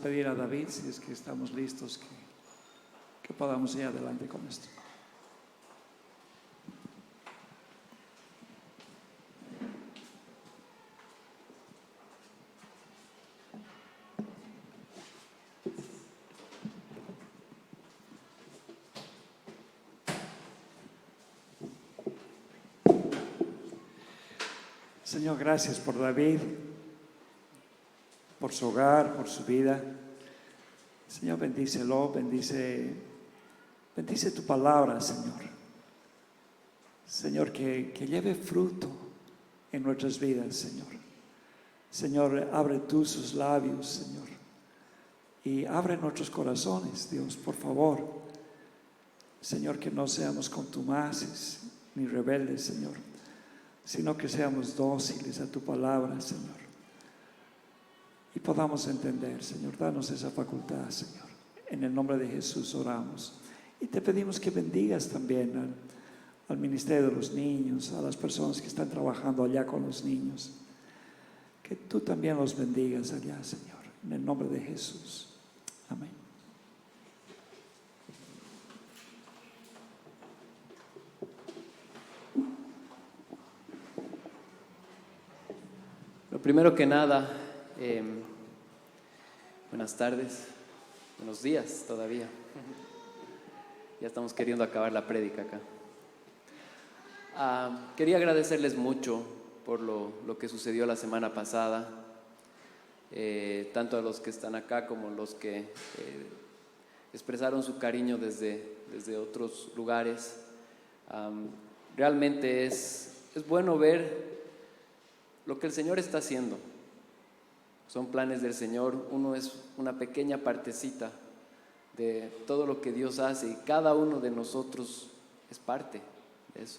pedir a David, si es que estamos listos, que podamos ir adelante con esto. Señor, gracias por David, por su hogar, por su vida. Señor, bendícelo, bendice tu palabra, Señor. Señor, que lleve fruto en nuestras vidas, Señor. Señor, abre tú sus labios, Señor. Y abre nuestros corazones, Dios, por favor. Señor, que no seamos contumaces ni rebeldes, Señor, sino que seamos dóciles a tu palabra, Señor. Y podamos entender, Señor, danos esa facultad, Señor. En el nombre de Jesús oramos. Y te pedimos que bendigas también al ministerio de los niños, a las personas que están trabajando allá con los niños. Que tú también los bendigas allá, Señor. En el nombre de Jesús. Amén. Lo primero que nada, buenas tardes, buenos días todavía. Ya estamos queriendo acabar la prédica acá. Quería agradecerles mucho por lo que sucedió la semana pasada, tanto a los que están acá como los que expresaron su cariño desde otros lugares. Realmente es bueno ver lo que el Señor está haciendo. Son planes del Señor. Uno es una pequeña partecita de todo lo que Dios hace y cada uno de nosotros es parte de eso.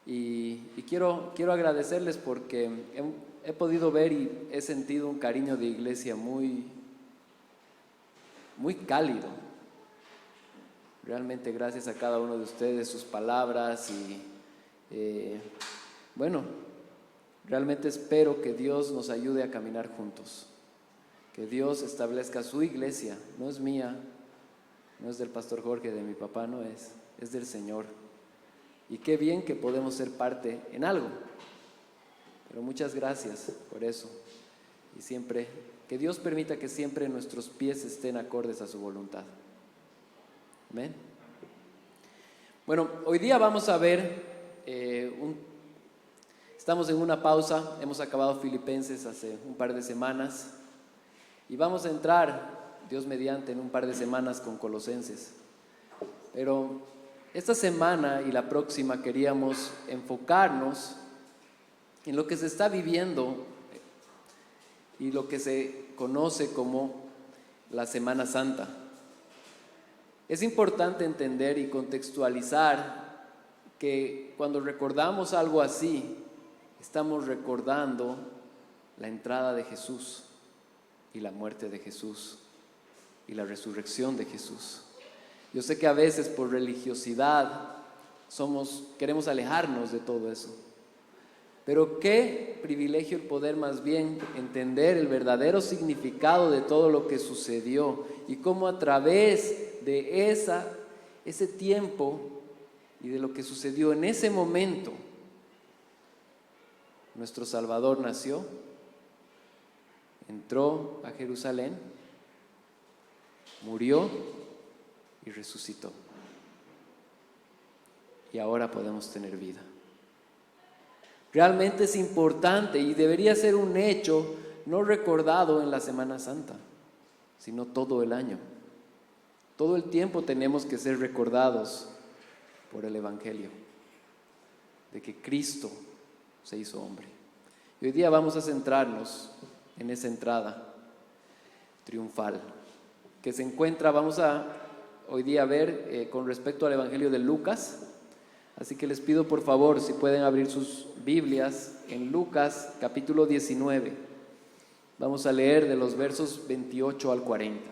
Y quiero agradecerles porque he podido ver y he sentido un cariño de iglesia muy, muy cálido. Realmente gracias a cada uno de ustedes, sus palabras y realmente espero que Dios nos ayude a caminar juntos, que Dios establezca su iglesia. No es mía, no es del pastor Jorge, de mi papá, no es del Señor. Y qué bien que podemos ser parte en algo. Pero muchas gracias por eso. Y siempre, que Dios permita que siempre nuestros pies estén acordes a su voluntad. Amén. Bueno, hoy día vamos a ver estamos en una pausa, hemos acabado Filipenses hace un par de semanas y vamos a entrar, Dios mediante, en un par de semanas con Colosenses. Pero esta semana y la próxima queríamos enfocarnos en lo que se está viviendo y lo que se conoce como la Semana Santa. Es importante entender y contextualizar que cuando recordamos algo así, estamos recordando la entrada de Jesús y la muerte de Jesús y la resurrección de Jesús. Yo sé que a veces por religiosidad queremos alejarnos de todo eso, pero qué privilegio el poder más bien entender el verdadero significado de todo lo que sucedió y cómo a través de ese tiempo y de lo que sucedió en ese momento, nuestro Salvador nació, entró a Jerusalén, murió y resucitó. Y ahora podemos tener vida. Realmente es importante y debería ser un hecho no recordado en la Semana Santa, sino todo el año. Todo el tiempo tenemos que ser recordados por el Evangelio, de que Cristo se hizo hombre. Y hoy día vamos a centrarnos en esa entrada triunfal que se encuentra, vamos a hoy día ver con respecto al Evangelio de Lucas. Así que les pido por favor si pueden abrir sus Biblias en Lucas capítulo 19. Vamos a leer de los versos 28 al 40.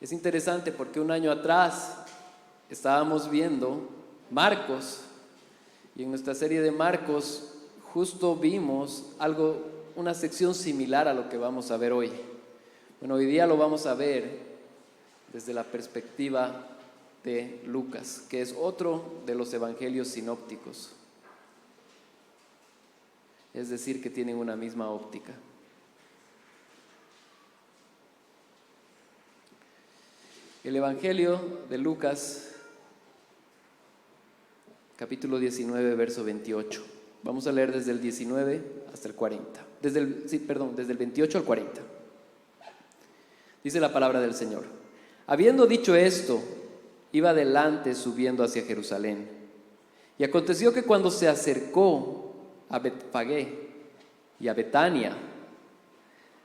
Es interesante porque un año atrás estábamos viendo Marcos y en nuestra serie de Marcos justo vimos una sección similar a lo que vamos a ver hoy. Bueno, hoy día lo vamos a ver desde la perspectiva de Lucas, que es otro de los evangelios sinópticos. Es decir, que tienen una misma óptica. El Evangelio de Lucas, capítulo 19, verso 28. Vamos a leer desde el 19 hasta el 40. Desde el 28 al 40. Dice la palabra del Señor. Habiendo dicho esto, iba adelante subiendo hacia Jerusalén. Y aconteció que cuando se acercó a Betfagé y a Betania,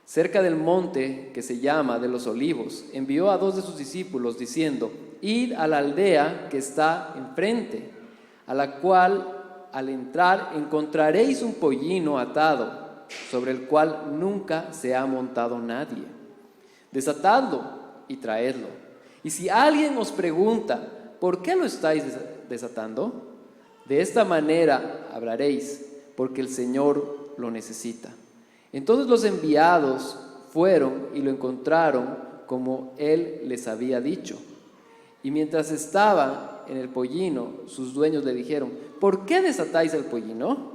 cerca del monte que se llama de los Olivos, envió a 2 de sus discípulos diciendo: id a la aldea que está enfrente, a la cual al entrar encontraréis un pollino atado, sobre el cual nunca se ha montado nadie. Desatadlo y traedlo. Y si alguien os pregunta: ¿por qué lo estáis desatando? De esta manera hablaréis, porque el Señor lo necesita. Entonces los enviados fueron y lo encontraron como él les había dicho. Y mientras estaba en el pollino, sus dueños le dijeron: ¿por qué desatáis el pollino?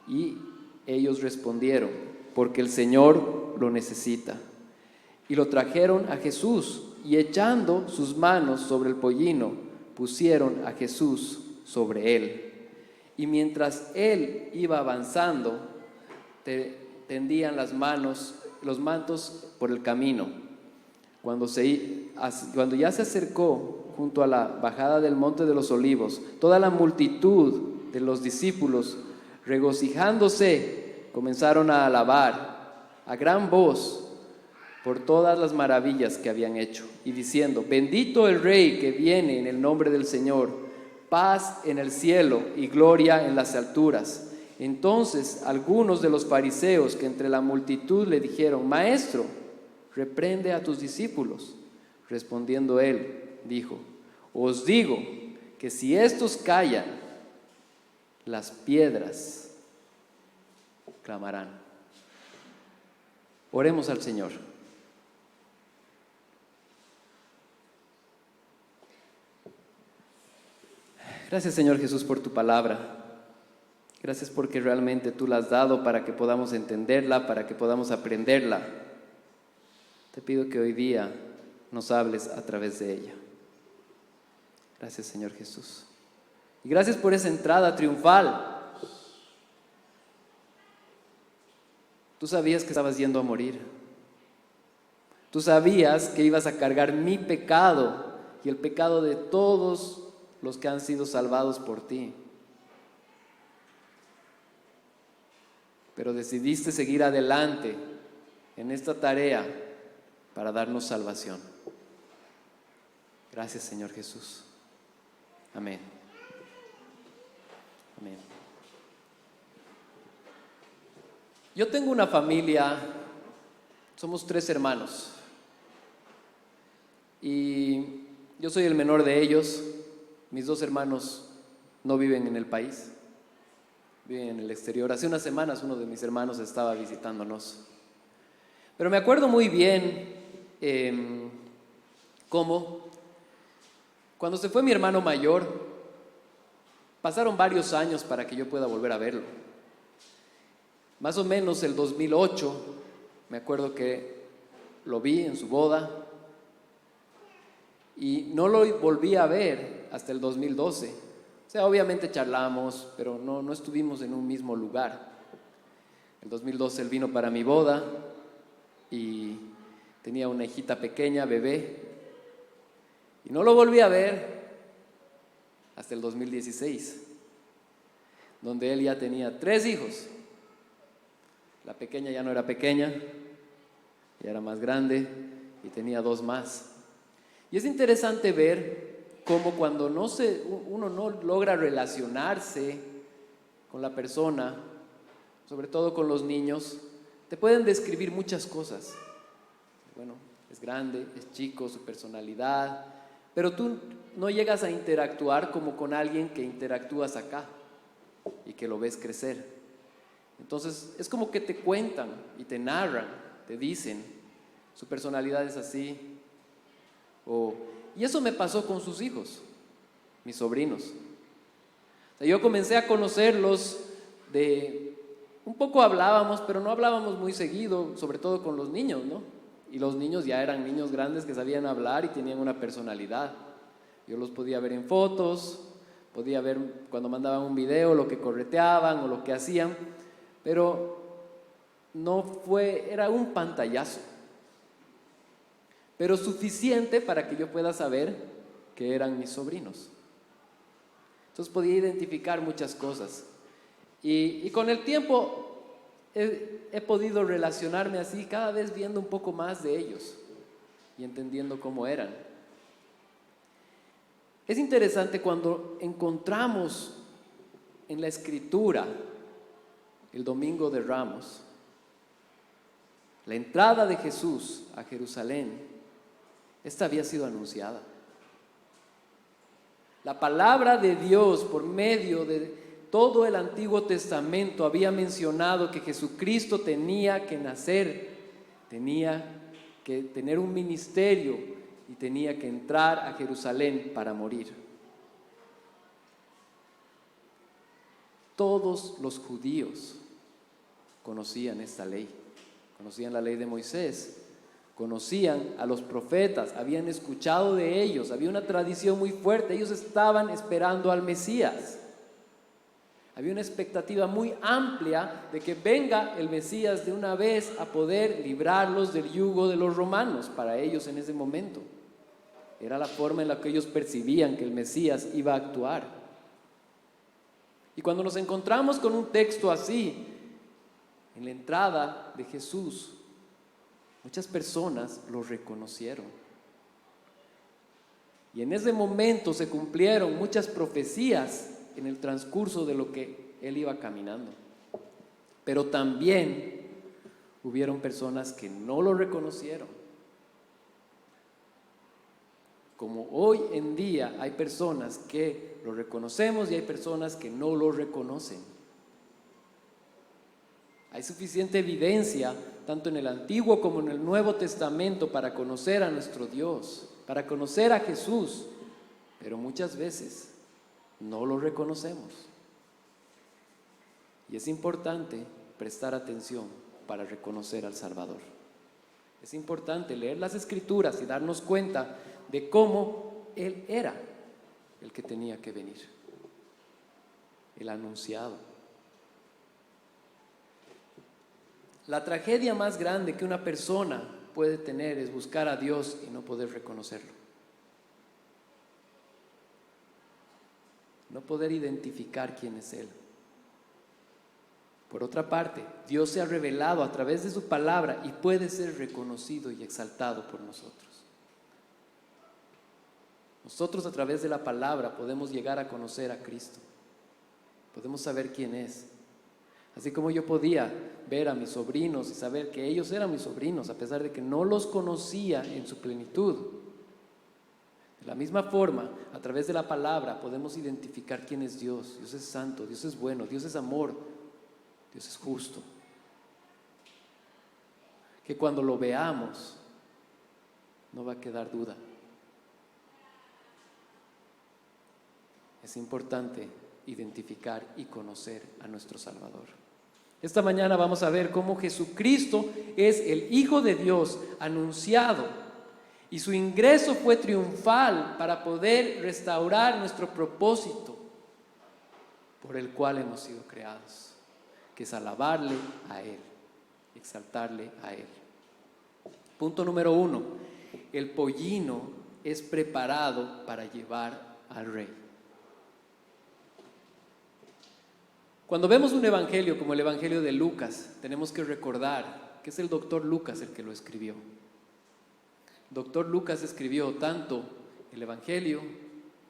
Y ellos respondieron: porque el Señor lo necesita. Y lo trajeron a Jesús, y echando sus manos sobre el pollino, pusieron a Jesús sobre él. Y mientras él iba avanzando, tendían los mantos por el camino. Cuando ya se acercó junto a la bajada del monte de los Olivos, toda la multitud de los discípulos, regocijándose, comenzaron a alabar a gran voz por todas las maravillas que habían hecho, y diciendo: bendito el Rey que viene en el nombre del Señor, paz en el cielo y gloria en las alturas. Entonces algunos de los fariseos que entre la multitud le dijeron: Maestro, reprende a tus discípulos. Respondiendo él, dijo: os digo que si estos callan, las piedras clamarán. Oremos al Señor. Gracias, Señor Jesús, por tu palabra. Gracias porque realmente tú la has dado para que podamos entenderla, para que podamos aprenderla. Te pido que hoy día nos hables a través de ella. Gracias, Señor Jesús. Y gracias por esa entrada triunfal. Tú sabías que estabas yendo a morir. Tú sabías que ibas a cargar mi pecado y el pecado de todos los que han sido salvados por ti. Pero decidiste seguir adelante en esta tarea para darnos salvación. Gracias, Señor Jesús. Amén. Amén. Yo tengo una familia, somos 3 hermanos. Y yo soy el menor de ellos. Mis 2 hermanos no viven en el país, viven en el exterior. Hace unas semanas uno de mis hermanos estaba visitándonos. Pero me acuerdo muy bien cómo cuando se fue mi hermano mayor, pasaron varios años para que yo pueda volver a verlo. Más o menos el 2008, me acuerdo que lo vi en su boda y no lo volví a ver hasta el 2012. O sea, obviamente charlamos, pero no estuvimos en un mismo lugar. El 2012 él vino para mi boda y tenía una hijita pequeña, bebé, y no lo volví a ver hasta el 2016, donde él ya tenía 3 hijos. La pequeña ya no era pequeña, ya era más grande y tenía 2 más. Y es interesante ver cómo cuando uno no logra relacionarse con la persona, sobre todo con los niños, te pueden describir muchas cosas. Bueno, es grande, es chico, su personalidad, pero tú no llegas a interactuar como con alguien que interactúas acá y que lo ves crecer. Entonces es como que te cuentan y te narran, te dicen, su personalidad es así. Y eso me pasó con sus hijos, mis sobrinos. O sea, yo comencé a conocerlos un poco hablábamos, pero no hablábamos muy seguido, sobre todo con los niños, ¿no? Y los niños ya eran niños grandes que sabían hablar y tenían una personalidad. Yo los podía ver en fotos, podía ver cuando mandaban un video lo que correteaban o lo que hacían, pero era un pantallazo, pero suficiente para que yo pueda saber que eran mis sobrinos. Entonces podía identificar muchas cosas. Y con el tiempo he podido relacionarme así, cada vez viendo un poco más de ellos y entendiendo cómo eran. Es interesante cuando encontramos en la Escritura el Domingo de Ramos, la entrada de Jesús a Jerusalén. Esta había sido anunciada. La palabra de Dios por medio de todo el Antiguo Testamento había mencionado que Jesucristo tenía que nacer, tenía que tener un ministerio y tenía que entrar a Jerusalén para morir. Todos los judíos conocían esta ley, conocían la ley de Moisés, conocían a los profetas, habían escuchado de ellos, había una tradición muy fuerte, ellos estaban esperando al Mesías. Había una expectativa muy amplia de que venga el Mesías de una vez a poder librarlos del yugo de los romanos. Para ellos en ese momento era la forma en la que ellos percibían que el Mesías iba a actuar. Y cuando nos encontramos con un texto así en la entrada de Jesús, muchas personas lo reconocieron. Y en ese momento se cumplieron muchas profecías en el transcurso de lo que él iba caminando. Pero también hubieron personas que no lo reconocieron. Como hoy en día hay personas que lo reconocemos y hay personas que no lo reconocen. Hay suficiente evidencia, tanto en el Antiguo como en el Nuevo Testamento, para conocer a nuestro Dios, para conocer a Jesús, pero muchas veces no lo reconocemos. Y es importante prestar atención para reconocer al Salvador. Es importante leer las Escrituras y darnos cuenta de cómo Él era el que tenía que venir, el anunciado. La tragedia más grande que una persona puede tener es buscar a Dios y no poder reconocerlo. No poder identificar quién es Él. Por otra parte, Dios se ha revelado a través de su palabra y puede ser reconocido y exaltado por nosotros. Nosotros a través de la palabra podemos llegar a conocer a Cristo. Podemos saber quién es. Así como yo podía ver a mis sobrinos y saber que ellos eran mis sobrinos, a pesar de que no los conocía en su plenitud. De la misma forma, a través de la palabra podemos identificar quién es Dios. Dios es santo, Dios es bueno, Dios es amor, Dios es justo. Que cuando lo veamos, no va a quedar duda. Es importante identificar y conocer a nuestro Salvador. Esta mañana vamos a ver cómo Jesucristo es el Hijo de Dios anunciado y su ingreso fue triunfal para poder restaurar nuestro propósito por el cual hemos sido creados, que es alabarle a Él, exaltarle a Él. Punto número 1, el pollino es preparado para llevar al Rey. Cuando vemos un evangelio como el evangelio de Lucas, tenemos que recordar que es el doctor Lucas el que lo escribió. Doctor Lucas escribió tanto el evangelio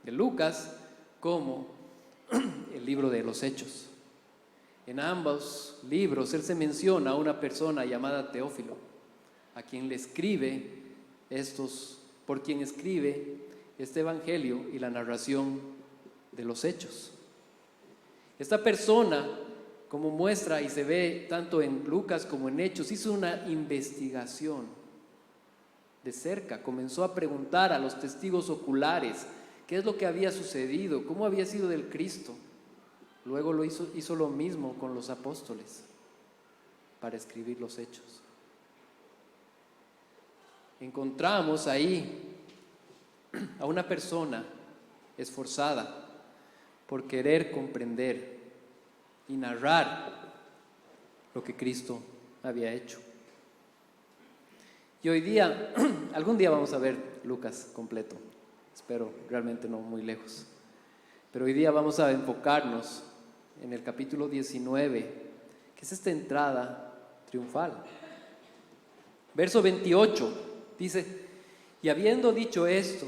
de Lucas como el libro de los Hechos. En ambos libros él se menciona a una persona llamada Teófilo, a quien le escribe por quien escribe este evangelio y la narración de los Hechos. Esta persona como muestra y se ve tanto en Lucas como en Hechos, hizo una investigación de cerca, comenzó a preguntar a los testigos oculares qué es lo que había sucedido, cómo había sido del Cristo. Luego hizo lo mismo con los apóstoles para escribir los Hechos. Encontramos ahí a una persona esforzada por querer comprender y narrar lo que Cristo había hecho. Y hoy día, algún día vamos a ver Lucas completo, espero realmente no muy lejos, pero hoy día vamos a enfocarnos en el capítulo 19, que es esta entrada triunfal. Verso 28 dice: y habiendo dicho esto,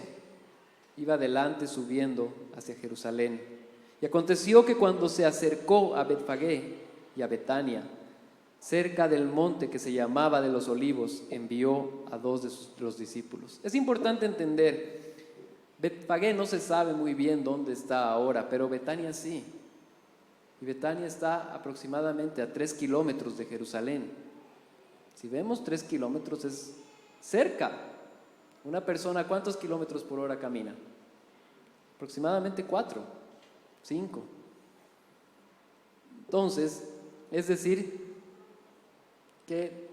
iba adelante subiendo hacia Jerusalén. Y aconteció que cuando se acercó a Betfagé y a Betania, cerca del monte que se llamaba de los Olivos, envió a 2 de los discípulos. Es importante entender, Betfagé no se sabe muy bien dónde está ahora, pero Betania sí. Y Betania está aproximadamente a 3 kilómetros de Jerusalén. Si vemos 3 kilómetros es cerca. Una persona, ¿cuántos kilómetros por hora camina? Aproximadamente 4, 5. Entonces, es decir, que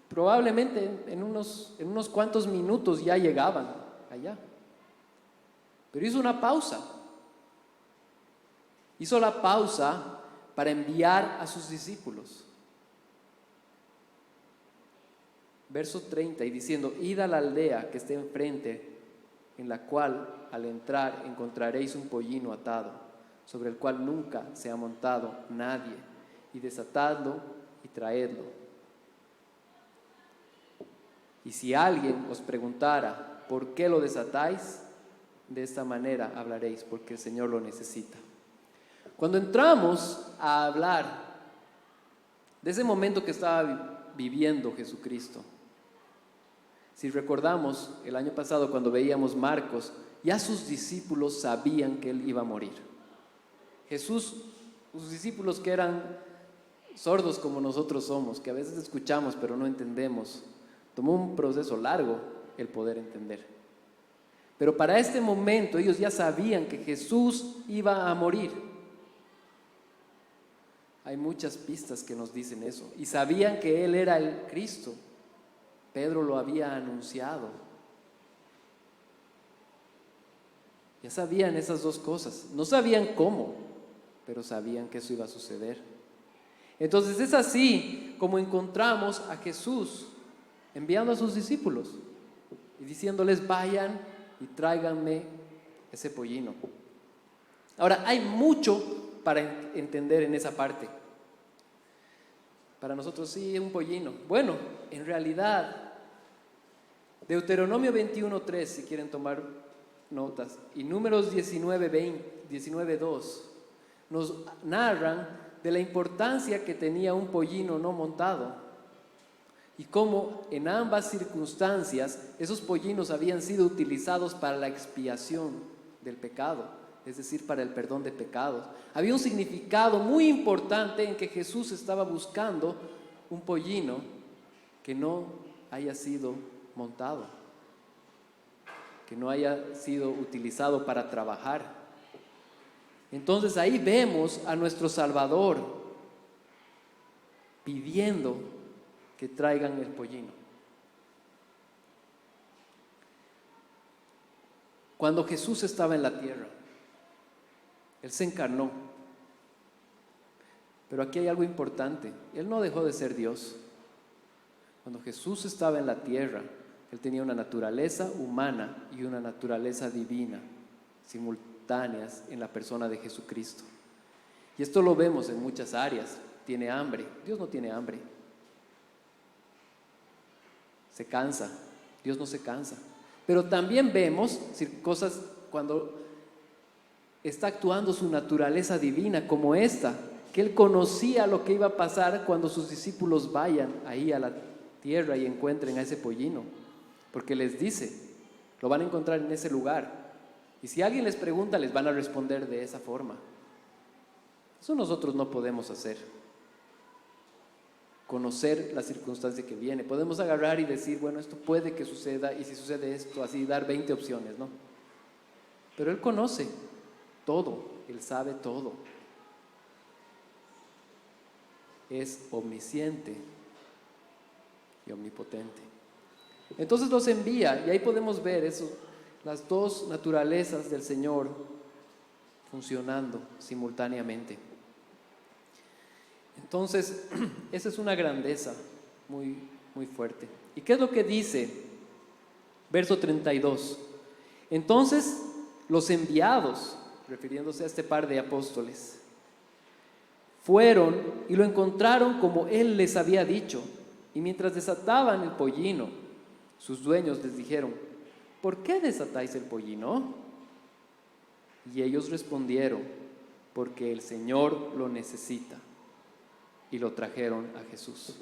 probablemente en unos cuantos minutos ya llegaban allá. Pero hizo una pausa. Hizo la pausa para enviar a sus discípulos. Verso 30, y diciendo: id a la aldea que esté enfrente, en la cual al entrar encontraréis un pollino atado, sobre el cual nunca se ha montado nadie, y desatadlo y traedlo. Y si alguien os preguntara por qué lo desatáis, de esta manera hablaréis, porque el Señor lo necesita. Cuando entramos a hablar de ese momento que estaba viviendo Jesucristo, si recordamos el año pasado cuando veíamos Marcos, ya sus discípulos sabían que Él iba a morir. Jesús, sus discípulos que eran sordos como nosotros somos, que a veces escuchamos pero no entendemos, tomó un proceso largo el poder entender. Pero para este momento ellos ya sabían que Jesús iba a morir. Hay muchas pistas que nos dicen eso. Y sabían que Él era el Cristo. Pedro lo había anunciado. Ya sabían esas dos cosas. No sabían cómo, pero sabían que eso iba a suceder. Entonces es así como encontramos a Jesús enviando a sus discípulos y diciéndoles: vayan y tráiganme ese pollino. Ahora, hay mucho para entender en esa parte. Para nosotros sí, un pollino. Bueno, en realidad, Deuteronomio 21:3, si quieren tomar notas, y Números 19:2 nos narran de la importancia que tenía un pollino no montado y cómo en ambas circunstancias esos pollinos habían sido utilizados para la expiación del pecado, es decir, para el perdón de pecados. Había un significado muy importante en que Jesús estaba buscando un pollino que no haya sido montado, que no haya sido utilizado para trabajar. Entonces ahí vemos a nuestro Salvador pidiendo que traigan el pollino. Cuando Jesús estaba en la tierra, Él se encarnó. Pero aquí hay algo importante. Él no dejó de ser Dios. Cuando Jesús estaba en la tierra, Él tenía una naturaleza humana y una naturaleza divina, simultáneas en la persona de Jesucristo. Y esto lo vemos en muchas áreas. Tiene hambre. Dios no tiene hambre. Se cansa. Dios no se cansa. Pero también vemos cosas cuando está actuando su naturaleza divina, como esta, que Él conocía lo que iba a pasar cuando sus discípulos vayan ahí a la tierra y encuentren a ese pollino, porque les dice, lo van a encontrar en ese lugar, y si alguien les pregunta, les van a responder de esa forma. Eso nosotros no podemos hacer. conocer la circunstancia que viene. Podemos agarrar y decir, bueno, esto puede que suceda, y si sucede esto, así dar 20 opciones, ¿no? Pero Él conoce todo, Él sabe todo. Es omnisciente y omnipotente. Entonces los envía, y ahí podemos ver eso, las dos naturalezas del Señor funcionando simultáneamente. Entonces, esa es una grandeza muy, muy fuerte. ¿Y qué es lo que dice? Verso 32. Entonces, los enviados, refiriéndose a este par de apóstoles, fueron y lo encontraron como Él les había dicho. Y mientras desataban el pollino, sus dueños les dijeron, ¿por qué desatáis el pollino? Y ellos respondieron, porque el Señor lo necesita. Y lo trajeron a Jesús.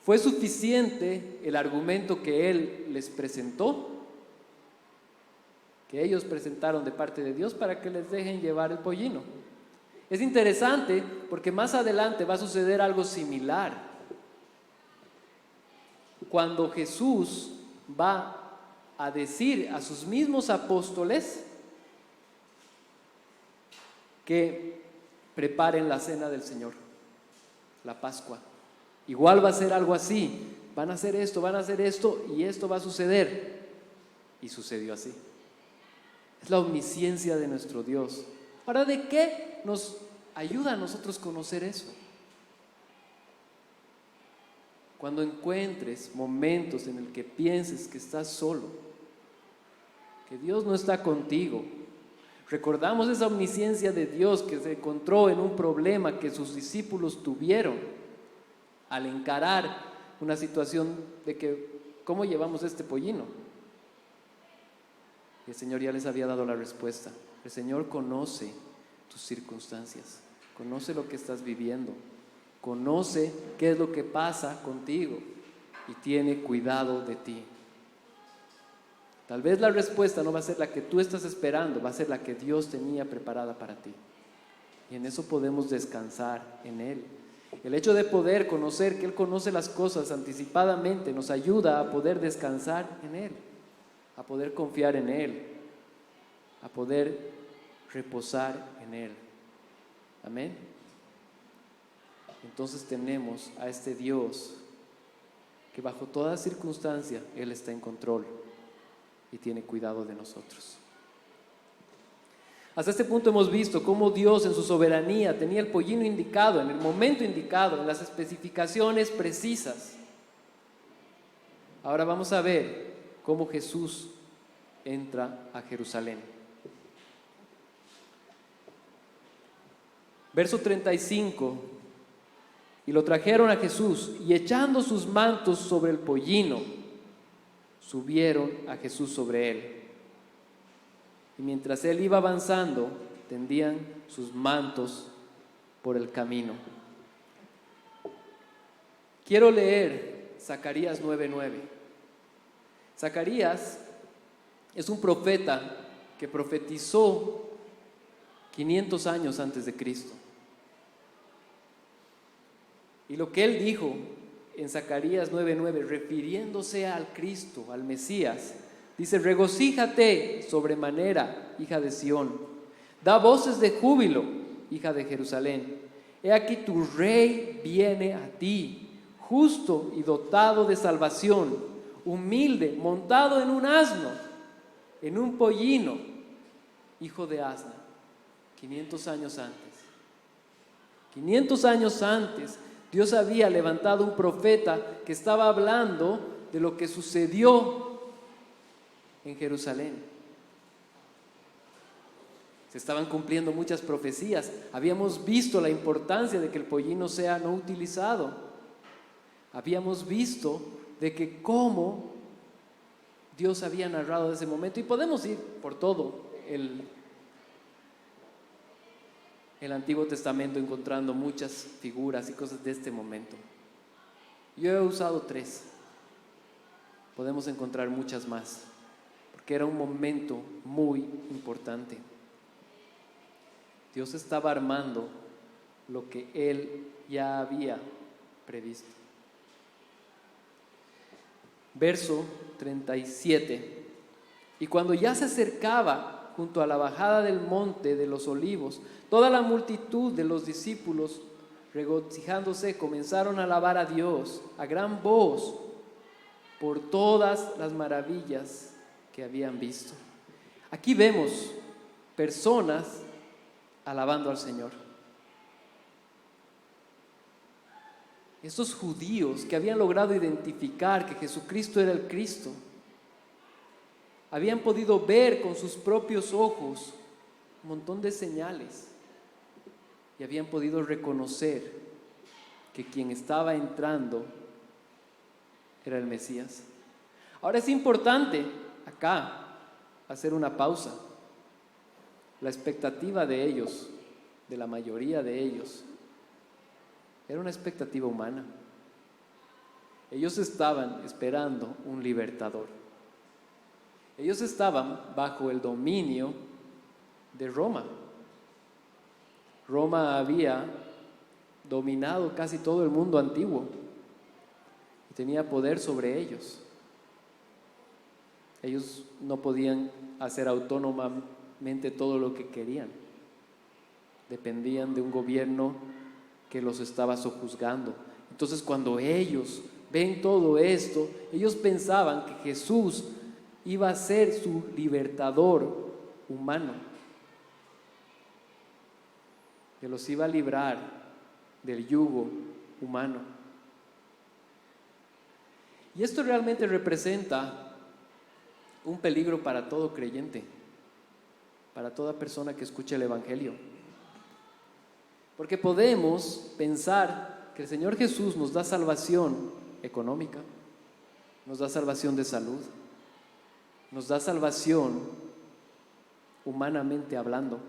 ¿Fue suficiente el argumento que Él les presentó? Que ellos presentaron de parte de Dios para que les dejen llevar el pollino. Es interesante porque más adelante va a suceder algo similar. Cuando Jesús va a decir a sus mismos apóstoles que preparen la cena del Señor, la Pascua. Igual va a ser algo así. Van a hacer esto y esto va a suceder. Y sucedió así. Es la omnisciencia de nuestro Dios. Ahora, ¿de qué nos ayuda a nosotros conocer eso? Cuando encuentres momentos en el que pienses que estás solo, que Dios no está contigo, recordamos esa omnisciencia de Dios que se encontró en un problema que sus discípulos tuvieron al encarar una situación de que, ¿cómo llevamos este pollino? Y el Señor ya les había dado la respuesta. El Señor conoce tus circunstancias, conoce lo que estás viviendo, conoce qué es lo que pasa contigo y tiene cuidado de ti. Tal vez la respuesta no va a ser la que tú estás esperando, va a ser la que Dios tenía preparada para ti. Y en eso podemos descansar en Él. El hecho de poder conocer que Él conoce las cosas anticipadamente nos ayuda a poder descansar en Él, a poder confiar en Él, a poder reposar en Él. Amén. Entonces tenemos a este Dios que bajo toda circunstancia Él está en control y tiene cuidado de nosotros. Hasta este punto hemos visto cómo Dios en su soberanía tenía el pollino indicado, en el momento indicado, en las especificaciones precisas. Ahora vamos a ver cómo Jesús entra a Jerusalén. Verso 35. Y lo trajeron a Jesús, y echando sus mantos sobre el pollino, subieron a Jesús sobre él. Y mientras él iba avanzando, tendían sus mantos por el camino. Quiero leer Zacarías 9:9. Zacarías es un profeta que profetizó 500 años antes de Cristo. Y lo que él dijo en Zacarías 9:9, refiriéndose al Cristo, al Mesías, dice: regocíjate sobremanera, hija de Sión, da voces de júbilo, hija de Jerusalén. He aquí tu rey viene a ti, justo y dotado de salvación, humilde, montado en un asno, en un pollino, hijo de asna. 500 años antes. 500 años antes, Dios había levantado un profeta que estaba hablando de lo que sucedió en Jerusalén. Se estaban cumpliendo muchas profecías. Habíamos visto la importancia de que el pollino sea no utilizado. Habíamos visto de que cómo Dios había narrado ese momento. Y podemos ir por todo el Antiguo Testamento encontrando muchas figuras y cosas de este momento. Yo he usado 3. Podemos encontrar muchas más, porque era un momento muy importante. Dios estaba armando lo que Él ya había previsto. Verso 37. Y cuando ya se acercaba junto a la bajada del monte de los olivos, toda la multitud de los discípulos, regocijándose, comenzaron a alabar a Dios a gran voz por todas las maravillas que habían visto. Aquí vemos personas alabando al Señor. Estos judíos que habían logrado identificar que Jesucristo era el Cristo, habían podido ver con sus propios ojos un montón de señales y habían podido reconocer que quien estaba entrando era el Mesías. Ahora es importante acá hacer una pausa. La expectativa de ellos, de la mayoría de ellos, era una expectativa humana. Ellos estaban esperando un libertador. Ellos estaban bajo el dominio de Roma. Roma había dominado casi todo el mundo antiguo y tenía poder sobre ellos. Ellos no podían hacer autónomamente todo lo que querían. Dependían de un gobierno que los estaba sojuzgando. Entonces, cuando ellos ven todo esto, ellos pensaban que Jesús iba a ser su libertador humano, que los iba a librar del yugo humano. Y esto realmente representa un peligro para todo creyente, para toda persona que escuche el Evangelio. Porque podemos pensar que el Señor Jesús nos da salvación económica, nos da salvación de salud, nos da salvación humanamente hablando.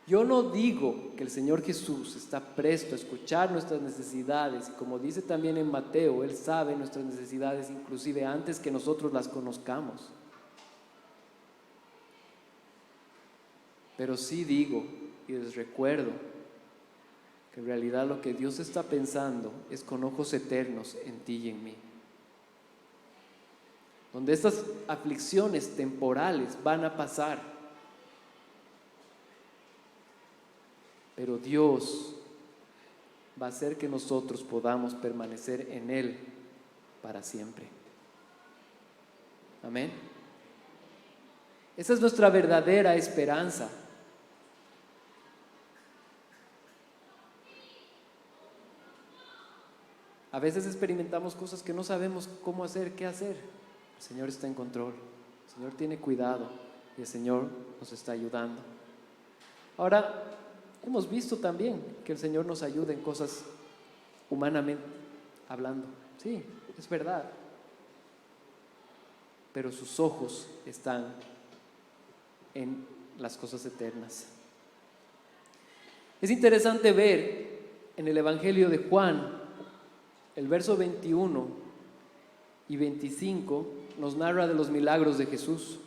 Yo no digo que el Señor Jesús está presto a escuchar nuestras necesidades, y como dice también en Mateo, Él sabe nuestras necesidades inclusive antes que nosotros las conozcamos. Pero sí digo y les recuerdo que en realidad lo que Dios está pensando es con ojos eternos en ti y en mí. Donde estas aflicciones temporales van a pasar, pero Dios va a hacer que nosotros podamos permanecer en Él para siempre. Amén. Esa es nuestra verdadera esperanza. A veces experimentamos cosas que no sabemos cómo hacer, qué hacer. El Señor está en control, el Señor tiene cuidado y el Señor nos está ayudando. Ahora, hemos visto también que el Señor nos ayuda en cosas humanamente hablando. Sí, es verdad. Pero sus ojos están en las cosas eternas. Es interesante ver en el Evangelio de Juan, el verso 21 y 25 nos narra de los milagros de Jesús.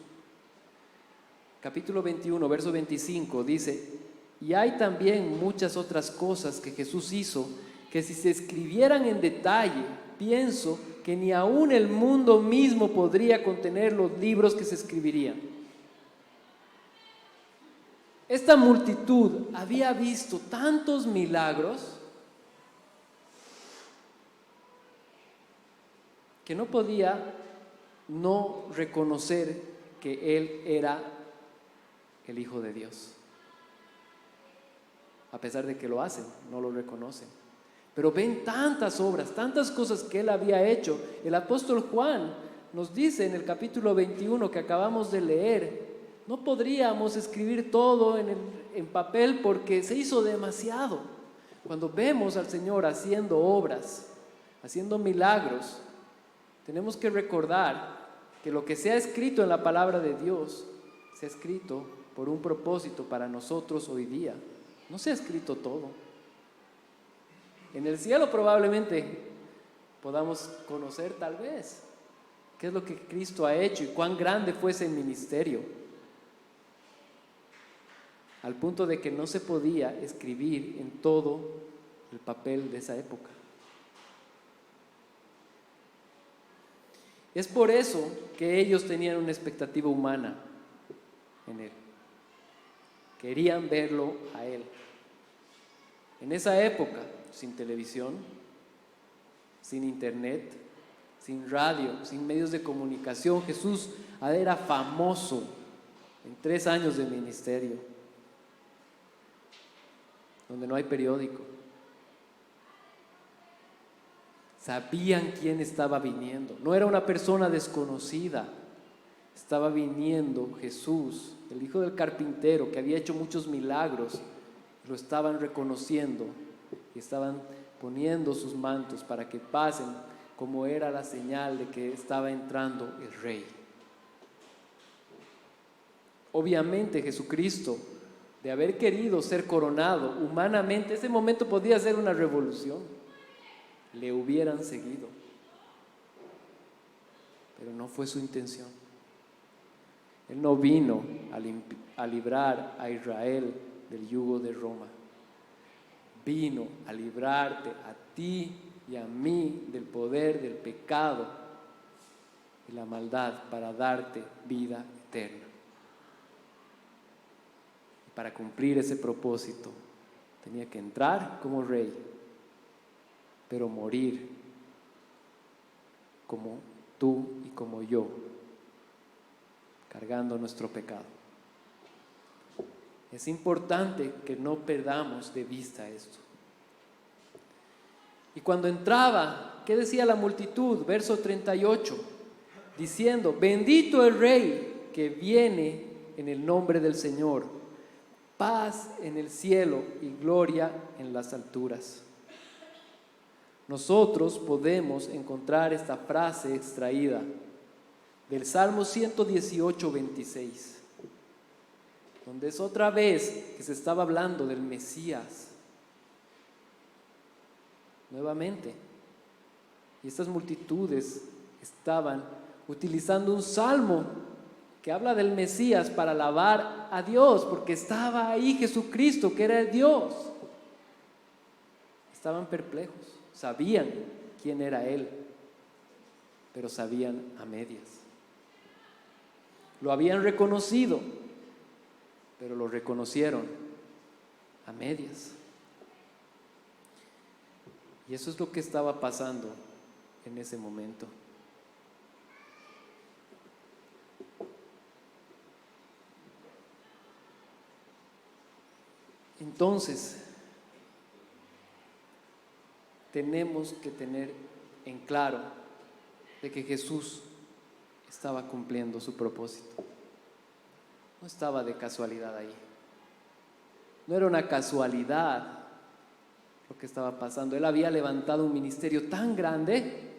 Capítulo 21, verso 25 dice: y hay también muchas otras cosas que Jesús hizo, que si se escribieran en detalle, pienso que ni aún el mundo mismo podría contener los libros que se escribirían. Esta multitud había visto tantos milagros que no podía no reconocer que Él era el Hijo de Dios. A pesar de que lo hacen, no lo reconocen. Pero ven tantas obras, tantas cosas que Él había hecho. El apóstol Juan nos dice en el capítulo 21 que acabamos de leer, no podríamos escribir todo en papel porque se hizo demasiado. Cuando vemos al Señor haciendo obras, haciendo milagros, tenemos que recordar que lo que se ha escrito en la palabra de Dios se ha escrito por un propósito para nosotros hoy día. No se ha escrito todo. En el cielo probablemente podamos conocer tal vez qué es lo que Cristo ha hecho y cuán grande fue ese ministerio. al punto de que no se podía escribir en todo el papel de esa época. Es por eso que ellos tenían una expectativa humana en Él. Querían verlo a Él. En esa época, sin televisión, sin internet, sin radio, sin medios de comunicación, Jesús era famoso en 3 años de ministerio, donde no hay periódico. Sabían quién estaba viniendo. No era una persona desconocida. Estaba viniendo Jesús, el hijo del carpintero, que había hecho muchos milagros. Lo estaban reconociendo y estaban poniendo sus mantos para que pasen, como era la señal de que estaba entrando el Rey. Obviamente Jesucristo, de haber querido ser coronado humanamente, ese momento podía ser una revolución. Le hubieran seguido, pero no fue su intención. Él no vino a librar a Israel del yugo de Roma. Vino a librarte a ti y a mí del poder del pecado y la maldad, para darte vida eterna. Y para cumplir ese propósito tenía que entrar como rey, pero morir como tú y como yo, cargando nuestro pecado. Es importante que no perdamos de vista esto. Y cuando entraba, ¿qué decía la multitud? Verso 38, diciendo: bendito el Rey que viene en el nombre del Señor, paz en el cielo y gloria en las alturas. Nosotros podemos encontrar esta frase extraída del Salmo 118, 26, donde es otra vez que se estaba hablando del Mesías. Nuevamente. Y estas multitudes estaban utilizando un salmo que habla del Mesías para alabar a Dios, porque estaba ahí Jesucristo, que era el Dios. Estaban perplejos. Sabían quién era Él, pero sabían a medias. Lo habían reconocido, pero lo reconocieron a medias. Y eso es lo que estaba pasando en ese momento. Entonces, tenemos que tener en claro de que Jesús estaba cumpliendo su propósito. No estaba de casualidad ahí. No era una casualidad lo que estaba pasando. Él había levantado un ministerio tan grande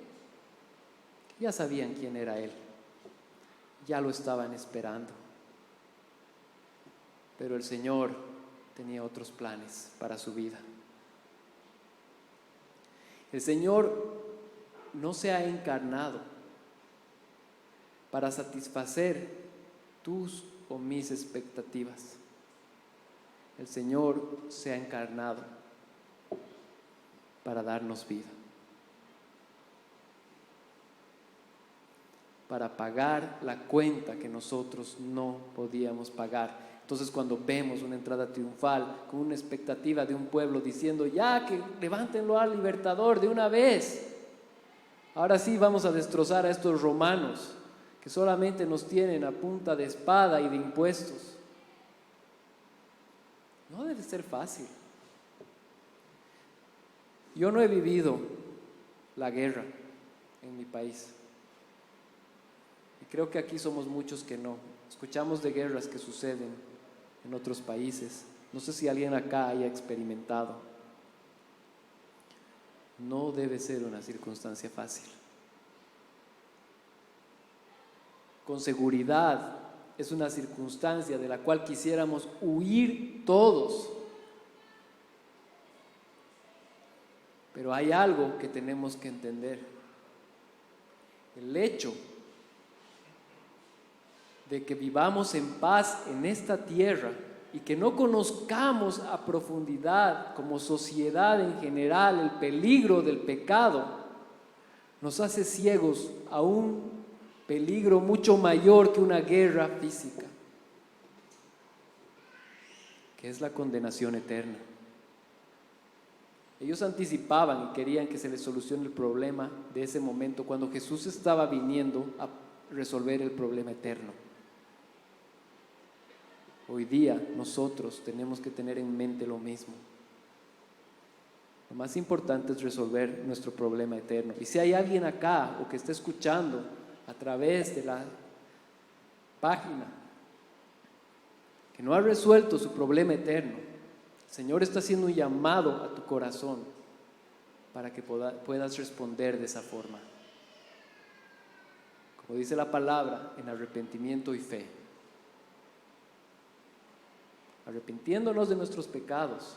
que ya sabían quién era Él. Ya lo estaban esperando. Pero el Señor tenía otros planes para su vida. El Señor no se ha encarnado para satisfacer tus o mis expectativas. El Señor se ha encarnado para darnos vida, para pagar la cuenta que nosotros no podíamos pagar. Entonces, cuando vemos una entrada triunfal con una expectativa de un pueblo diciendo: ya que levántenlo al libertador de una vez, ahora sí vamos a destrozar a estos romanos que solamente nos tienen a punta de espada y de impuestos. No debe ser fácil. Yo no he vivido la guerra en mi país. Y creo que aquí somos muchos que no. Escuchamos de guerras que suceden en otros países. No sé si alguien acá haya experimentado. No debe ser una circunstancia fácil. Con seguridad es una circunstancia de la cual quisiéramos huir todos. Pero hay algo que tenemos que entender. El hecho de que vivamos en paz en esta tierra y que no conozcamos a profundidad como sociedad en general el peligro del pecado, nos hace ciegos a un peligro mucho mayor que una guerra física, que es la condenación eterna. Ellos anticipaban y querían que se les solucione el problema de ese momento cuando Jesús estaba viniendo a resolver el problema eterno. Hoy día nosotros tenemos que tener en mente lo mismo. Lo más importante es resolver nuestro problema eterno. Y si hay alguien acá o que está escuchando a través de la página que no ha resuelto su problema eterno, el Señor está haciendo un llamado a tu corazón para que puedas responder de esa forma. Como dice la palabra, en arrepentimiento y fe. Arrepintiéndonos de nuestros pecados,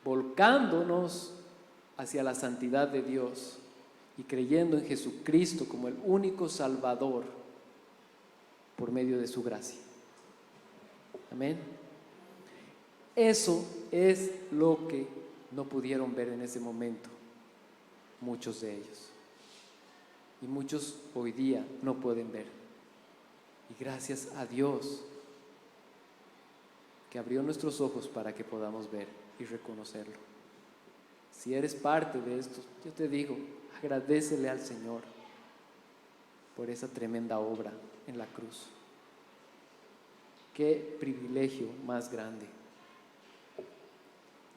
volcándonos hacia la santidad de Dios y creyendo en Jesucristo como el único Salvador por medio de su gracia. Amén. Eso es lo que no pudieron ver en ese momento muchos de ellos. Y muchos hoy día no pueden ver. Y gracias a Dios que abrió nuestros ojos para que podamos ver y reconocerlo. Si eres parte de esto, yo te digo, agradécele al Señor por esa tremenda obra en la cruz. Qué privilegio más grande.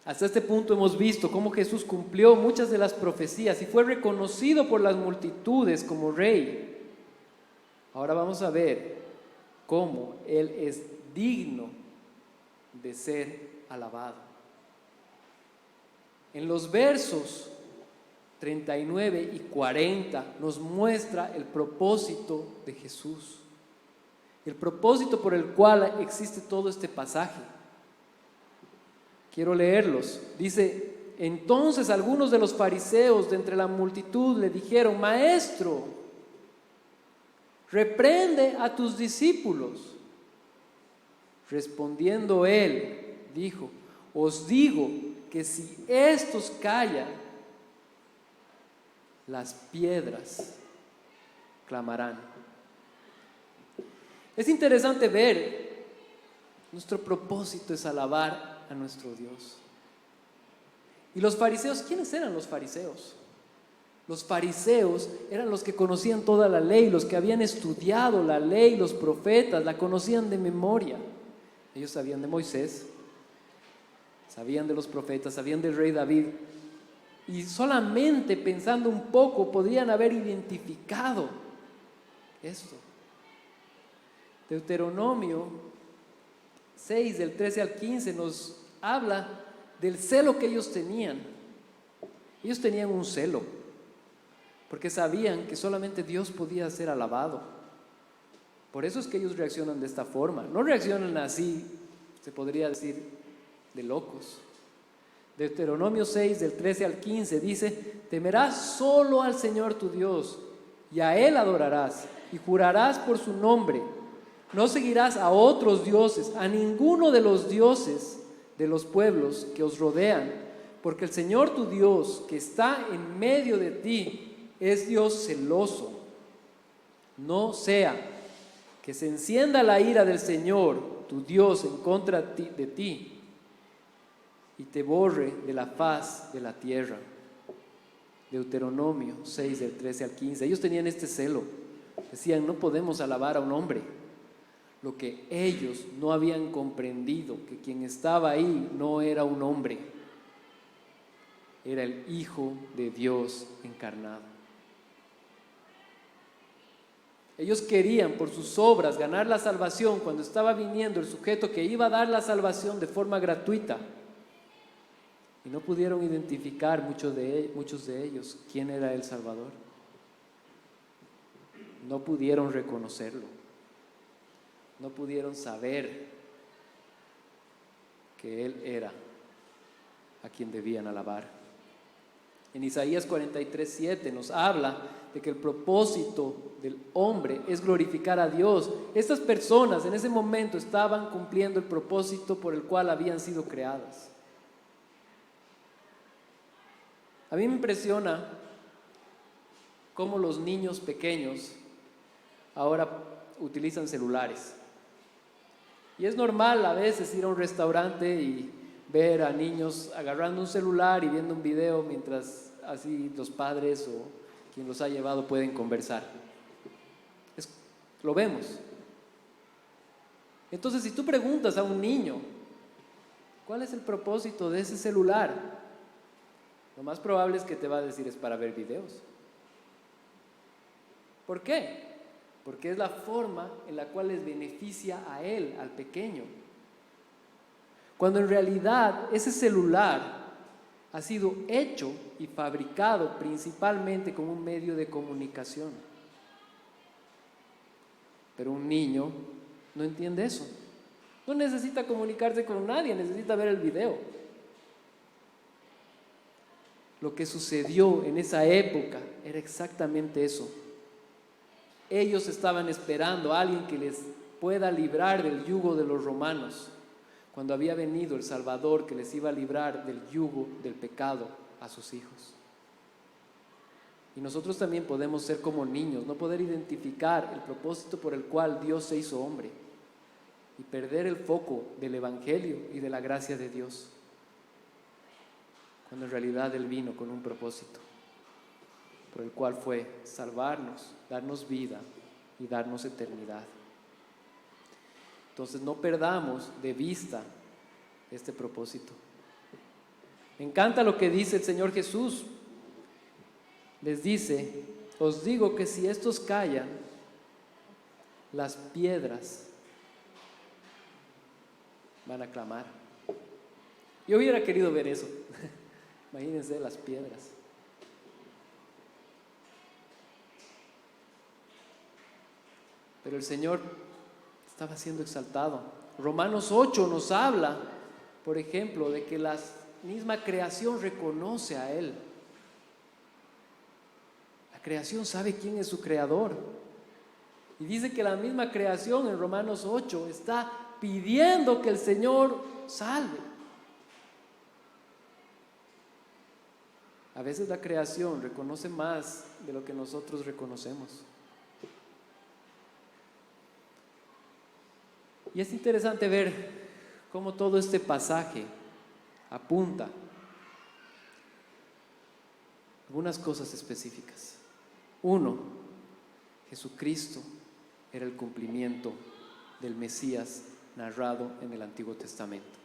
Hasta este punto hemos visto cómo Jesús cumplió muchas de las profecías y fue reconocido por las multitudes como rey. Ahora vamos a ver cómo Él es digno de ser alabado. En los versos 39 y 40 nos muestra el propósito de Jesús, el propósito por el cual existe todo este pasaje. Quiero leerlos. Dice: entonces algunos de los fariseos de entre la multitud le dijeron: Maestro, reprende a tus discípulos. Respondiendo él, dijo: os digo que si estos callan, las piedras clamarán. Es interesante ver, nuestro propósito es alabar a nuestro Dios. Y los fariseos, ¿quiénes eran los fariseos? Los fariseos eran los que conocían toda la ley, los que habían estudiado la ley, los profetas, la conocían de memoria. Ellos sabían de Moisés, sabían de los profetas, sabían del rey David, y solamente pensando un poco podrían haber identificado esto. Deuteronomio 6, del 13 al 15, nos habla del celo que ellos tenían. Ellos tenían un celo, porque sabían que solamente Dios podía ser alabado. Por eso es que ellos reaccionan de esta forma. No reaccionan así, se podría decir, de locos. Deuteronomio 6, del 13 al 15 dice: temerás solo al Señor tu Dios, y a Él adorarás, y jurarás por su nombre. No seguirás a otros dioses, a ninguno de los dioses de los pueblos que os rodean, porque el Señor tu Dios, que está en medio de ti, es Dios celoso. No sea que se encienda la ira del Señor tu Dios en contra de ti y te borre de la faz de la tierra. Deuteronomio 6, del 13 al 15. Ellos tenían este celo. Decían: no podemos alabar a un hombre. Lo que ellos no habían comprendido, que quien estaba ahí no era un hombre, era el Hijo de Dios encarnado. Ellos querían por sus obras ganar la salvación cuando estaba viniendo el sujeto que iba a dar la salvación de forma gratuita. Y no pudieron identificar muchos de ellos quién era el Salvador. No pudieron reconocerlo. No pudieron saber que Él era a quien debían alabar. En Isaías 43:7 nos habla de que el propósito del hombre es glorificar a Dios. Estas personas en ese momento estaban cumpliendo el propósito por el cual habían sido creadas. A mí me impresiona cómo los niños pequeños ahora utilizan celulares. Y es normal a veces ir a un restaurante y ver a niños agarrando un celular y viendo un video mientras así los padres o quien los ha llevado pueden conversar. Lo vemos. Entonces, si tú preguntas a un niño, ¿cuál es el propósito de ese celular? Lo más probable es que te va a decir es para ver videos. ¿Por qué? Porque es la forma en la cual les beneficia a él, al pequeño. Cuando en realidad ese celular ha sido hecho y fabricado principalmente como un medio de comunicación. Pero un niño no entiende eso. No necesita comunicarse con nadie, necesita ver el video. Lo que sucedió en esa época era exactamente eso. Ellos estaban esperando a alguien que les pueda librar del yugo de los romanos, cuando había venido el Salvador que les iba a librar del yugo del pecado a sus hijos. Y nosotros también podemos ser como niños, no poder identificar el propósito por el cual Dios se hizo hombre y perder el foco del Evangelio y de la gracia de Dios, cuando en realidad Él vino con un propósito por el cual fue salvarnos, darnos vida y darnos eternidad. Entonces no perdamos de vista este propósito. Me encanta lo que dice el Señor Jesús. Les dice: os digo que si estos callan, las piedras van a clamar. Yo hubiera querido ver eso. Imagínense las piedras. Pero el Señor estaba siendo exaltado. Romanos 8 nos habla, por ejemplo, de que la misma creación reconoce a Él. La creación sabe quién es su creador. Y dice que la misma creación en Romanos 8 está pidiendo que el Señor salve. A veces la creación reconoce más de lo que nosotros reconocemos. Y es interesante ver cómo todo este pasaje apunta algunas cosas específicas. Uno, Jesucristo era el cumplimiento del Mesías narrado en el Antiguo Testamento.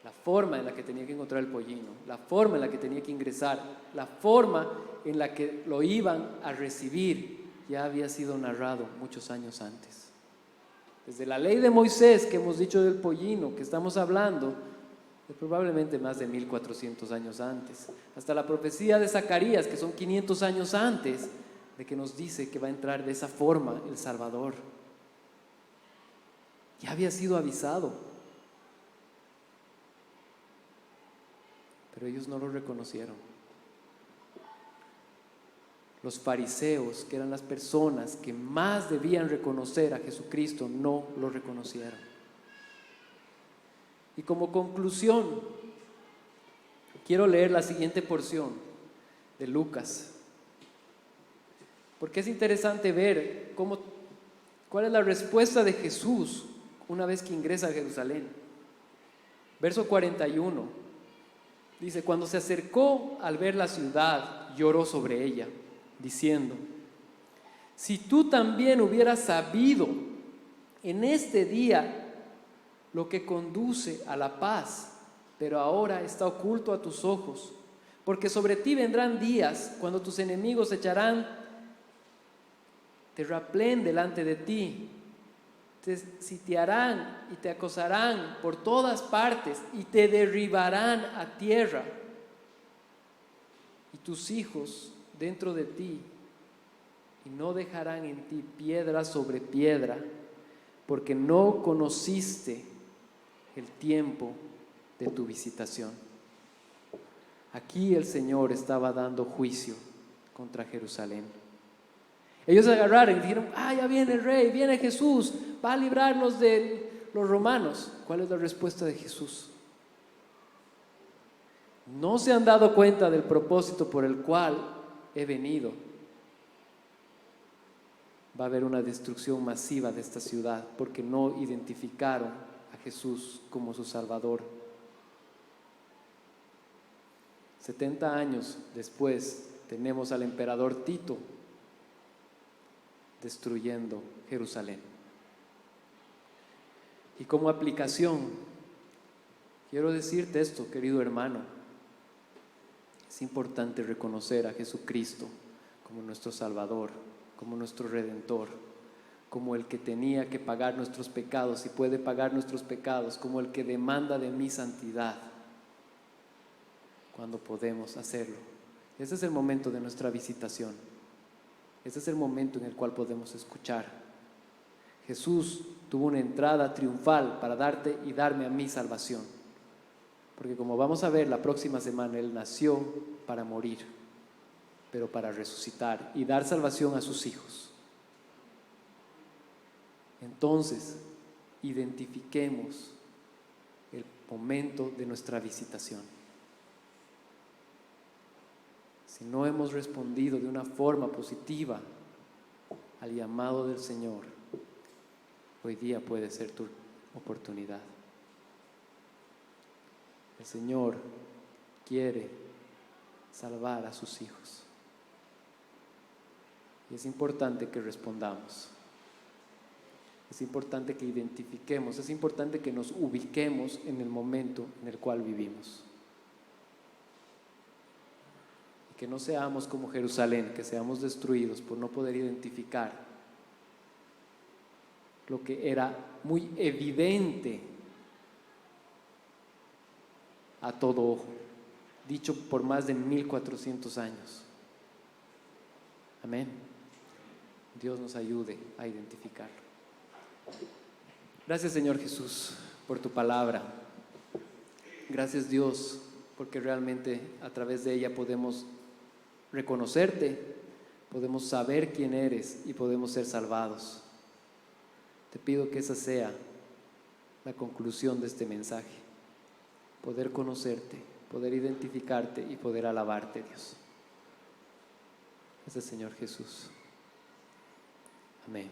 La forma en la que tenía que encontrar el pollino, la forma en la que tenía que ingresar, la forma en la que lo iban a recibir, ya había sido narrado muchos años antes. Desde la ley de Moisés que hemos dicho del pollino, que estamos hablando, de probablemente más de 1400 años antes, hasta la profecía de Zacarías, que son 500 años antes, de que nos dice que va a entrar de esa forma el Salvador. Ya había sido avisado, pero ellos no lo reconocieron. Los fariseos, que eran las personas que más debían reconocer a Jesucristo, no lo reconocieron. Y como conclusión, quiero leer la siguiente porción de Lucas, porque es interesante ver cuál es la respuesta de Jesús una vez que ingresa a Jerusalén. Verso 41 dice: cuando se acercó al ver la ciudad, lloró sobre ella, diciendo: si tú también hubieras sabido en este día lo que conduce a la paz, pero ahora está oculto a tus ojos, porque sobre ti vendrán días cuando tus enemigos echarán terraplén delante de ti, te sitiarán y te acosarán por todas partes y te derribarán a tierra, y tus hijos dentro de ti, y no dejarán en ti piedra sobre piedra, porque no conociste el tiempo de tu visitación. Aquí el Señor estaba dando juicio contra Jerusalén. Ellos agarraron y dijeron: ya viene el rey, viene Jesús, va a librarnos de los romanos. ¿Cuál es la respuesta de Jesús? No se han dado cuenta del propósito por el cual he venido. Va a haber una destrucción masiva de esta ciudad porque no identificaron a Jesús como su Salvador. 70 años después tenemos al emperador Tito destruyendo Jerusalén. Y como aplicación, quiero decirte esto, querido hermano: es importante reconocer a Jesucristo como nuestro Salvador, como nuestro Redentor, como el que tenía que pagar nuestros pecados y puede pagar nuestros pecados, como el que demanda de mi santidad cuando podemos hacerlo. Ese es el momento de nuestra visitación. Ese es el momento en el cual podemos escuchar. Jesús tuvo una entrada triunfal para darte y darme a mí salvación. Porque como vamos a ver la próxima semana, Él nació para morir, pero para resucitar y dar salvación a sus hijos. Entonces, identifiquemos el momento de nuestra visitación. Si no hemos respondido de una forma positiva al llamado del Señor, hoy día puede ser tu oportunidad. El Señor quiere salvar a sus hijos. Y es importante que respondamos. Es importante que identifiquemos, es importante que nos ubiquemos en el momento en el cual vivimos. Y que no seamos como Jerusalén, que seamos destruidos por no poder identificar lo que era muy evidente a todo ojo, dicho por más de 1400 años. Amén. Dios nos ayude a identificarlo. Gracias, Señor Jesús, por tu palabra. Gracias, Dios, porque realmente a través de ella podemos reconocerte, podemos saber quién eres y podemos ser salvados. Te pido que esa sea la conclusión de este mensaje: poder conocerte, poder identificarte y poder alabarte, Dios. Gracias, Señor Jesús. Amén.